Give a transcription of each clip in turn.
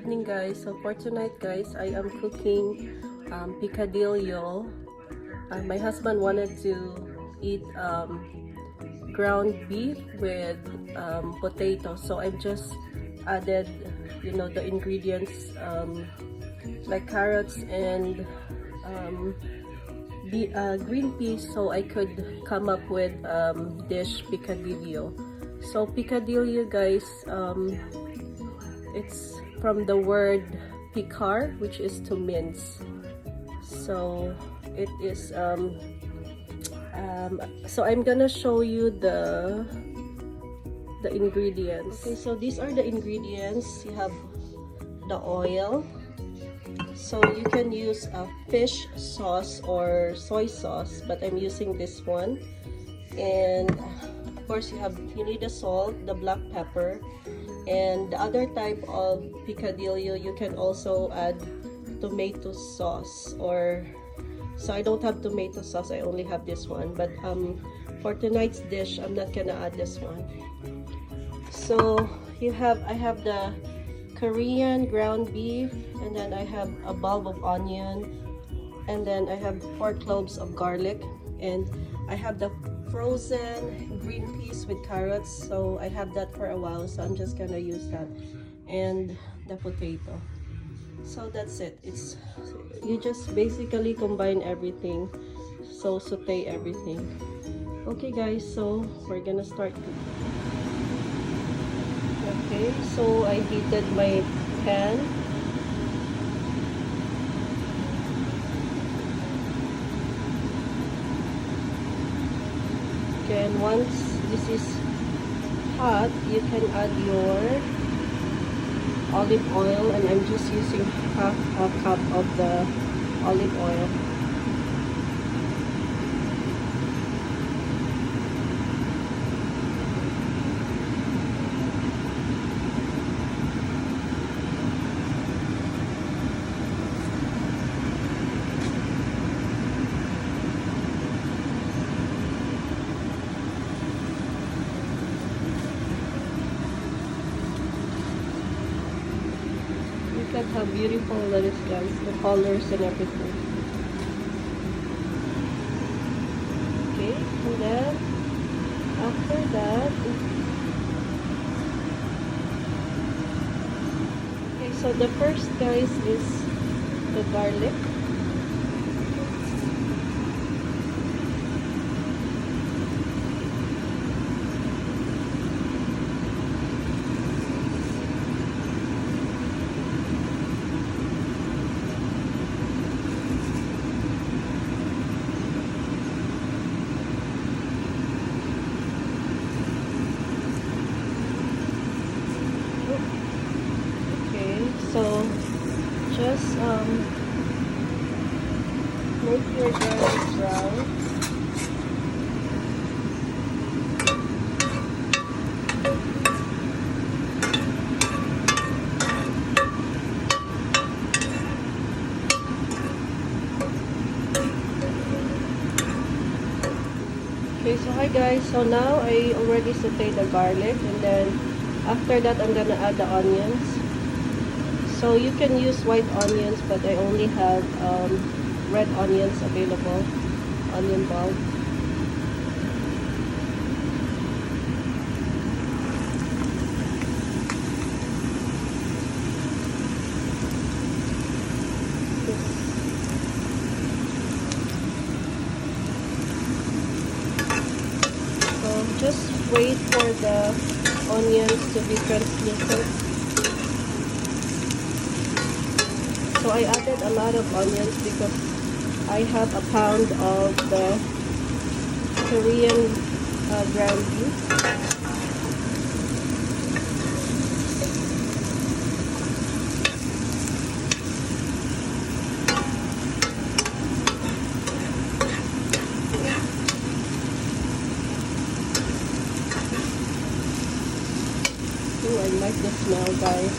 evening, guys. So for tonight, guys, I am cooking picadillo. My husband wanted to eat ground beef with potato, so I've just added, the ingredients like carrots and green peas, so I could come up with dish picadillo. So picadillo, guys, it's from the word picar, which is to mince. So it is so I'm gonna show you the ingredients. Okay, so these are the ingredients. You have the oil, so you can use a fish sauce or soy sauce, but I'm using this one. And of course you need the salt, the black pepper, and the other type of picadillo you can also add tomato sauce, or so I don't have tomato sauce, I only have this one, but for tonight's dish I'm not gonna add this one. So I have the Korean ground beef, and then I have a bulb of onion, and then I have 4 cloves of garlic, and I have the frozen green peas with carrots, so I have that for a while, so I'm just gonna use that, and the potato. So that's it. You just basically combine everything, so saute everything. Okay guys, so we're gonna start. Okay, so I heated my pan. Okay, and once this is hot, you can add your olive oil, and I'm just using half a cup of the olive oil. Look at how beautiful that is, guys, the colors and everything. Okay, and then after that, okay, so the first, guys, is the garlic. So just make your garlic brown. Okay, so hi guys, so now I already sauteed the garlic, and then after that I'm gonna add the onions. So you can use white onions, but I only have red onions available, onion bulb. So just wait for the onions to be translucent. So I added a lot of onions because I have a pound of the Korean ground beef. Oh, I like the smell, guys.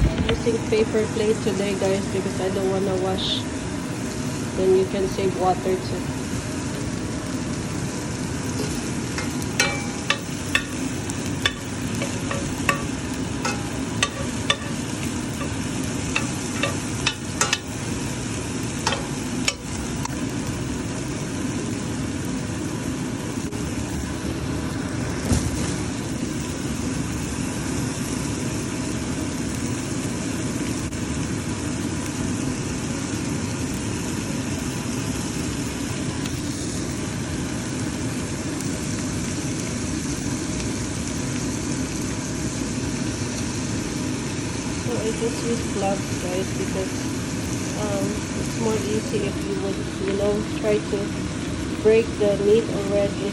I'm using paper plate today, guys, because I don't want to wash. Then you can save water too. I just use gloves, guys, because it's more easy if you would, try to break the meat already.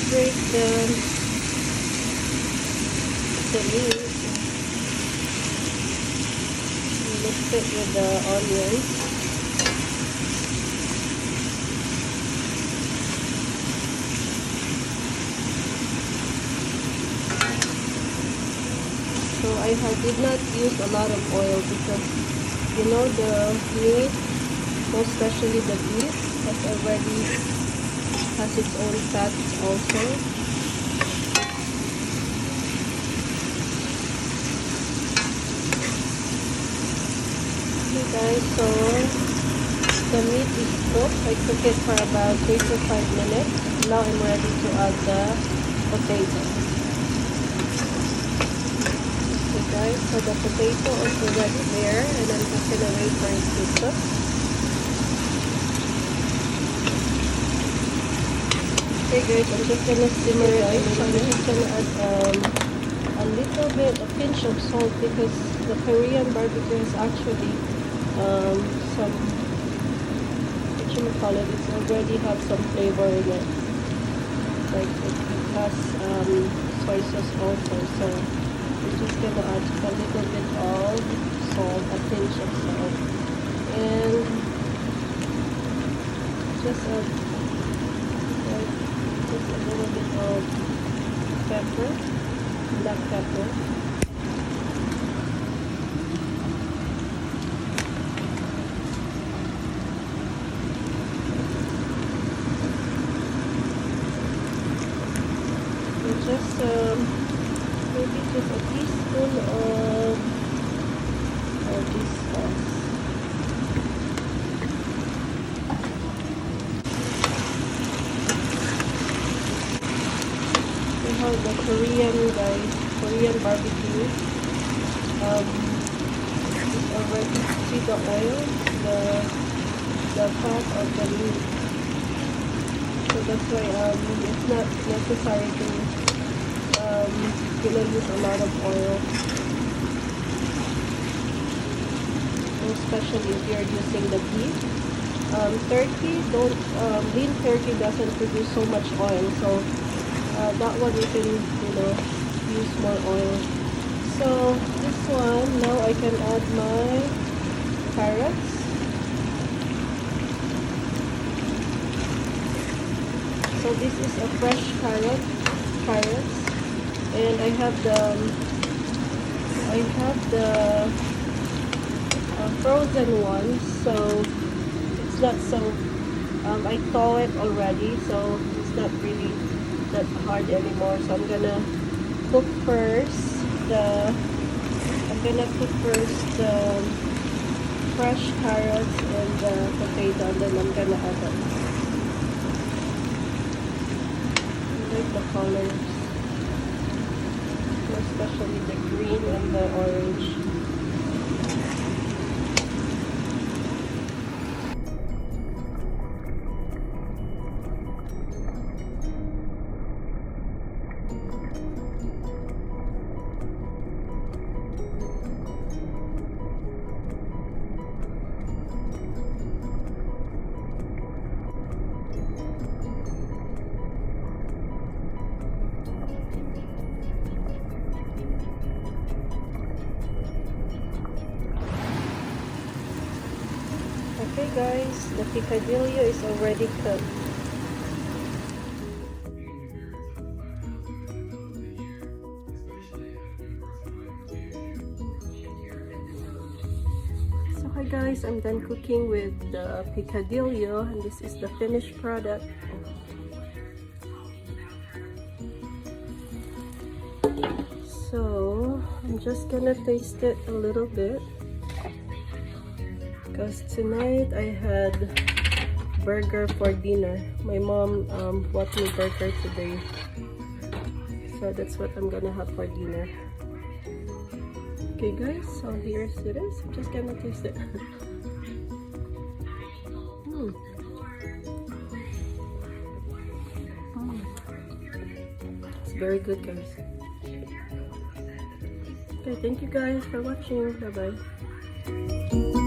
Break the meat, mix it with the onions. So I did not use a lot of oil because the meat, most especially the beef, has its own fats also. Okay guys, so the meat is cooked. I cooked it for about 3 to 5 minutes. Now I'm ready to add the potatoes. Okay guys, so the potato is already there and I'm just gonna wait for it to cook. Okay guys, I'm just gonna simmer it. So I'm just gonna add a little bit, a pinch of salt, because the Korean barbecue is actually some, what you call it, it's already have some flavor in it. Like it has soy sauce also. So I'm just gonna add a little bit of salt, a pinch of salt, and just a little bit of pepper, black pepper. And just maybe just a teaspoon of this sauce. The Korean barbecue is already, see the oil, the fat of the meat. So that's why it's not necessary to use a lot of oil, especially if you're using the beef. Lean turkey doesn't produce so much oil, so that one you can, use more oil. So this one, now I can add my carrots. So this is a fresh carrots, and I have the frozen ones. So it's not so. I thaw it already, so it's not really that hard anymore. So I'm gonna cook first the fresh carrots and the potato, and then I'm gonna add them. I like the colors, especially the green and the orange. Okay guys, the picadillo is already cooked. So hi guys, I'm done cooking with the picadillo, and this is the finished product. So I'm just gonna taste it a little bit, because tonight I had burger for dinner. My mom bought me burger today. So that's what I'm gonna have for dinner. Okay guys, so here's it is. I'm just gonna taste it. It's very good guys. Okay, thank you guys for watching. Bye bye.